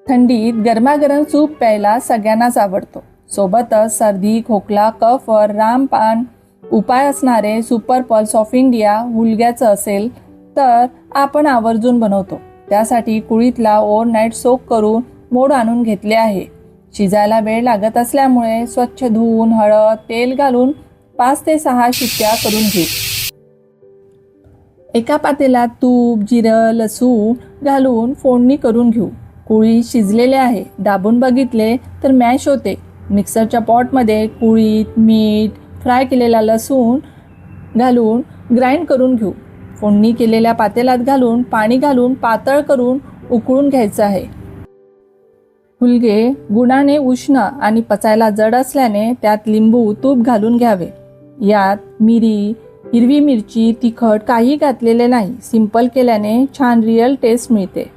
थंडीत गरमागरम सूप प्यायला सगळ्यांनाच आवडतो. सोबतच सर्दी, खोकला, कफवर रामबाण उपाय असणारे सुपर पल्स ऑफ इंडिया हुलग्याचं असेल तर आपण आवर्जून बनवतो. त्यासाठी कुळीथला ओव्हरनाईट सोक करून मोड आणून घेतले आहे. शिजायला वेळ लागत असल्यामुळे स्वच्छ धुवून हळद, तेल घालून 5 ते 6 शिट्ट्या करून घेऊ. एका पातेल्यात तूप, जिरं, लसूण घालून फोडणी करून घेऊ. कुळीथ शिजलेले आहे. दाबून बघितले तर मॅश होते. मिक्सरच्या पॉटमध्ये कुळीथ, मीठ, फ्राय केलेला लसूण घालून ग्राइंड करून घेऊ. फोडणी केलेल्या पातेल्यात घालून पाणी घालून पातळ करून उकळून घ्यायचं आहे. हुलगे गुणाने उष्ण आणि पचायला जड असल्याने त्यात लिंबू, तूप घालून घ्यावे. यात मिरी, हिरवी मिरची, तिखट काही घातलेले नाही. सिंपल केल्याने छान रिअल टेस्ट मिळते.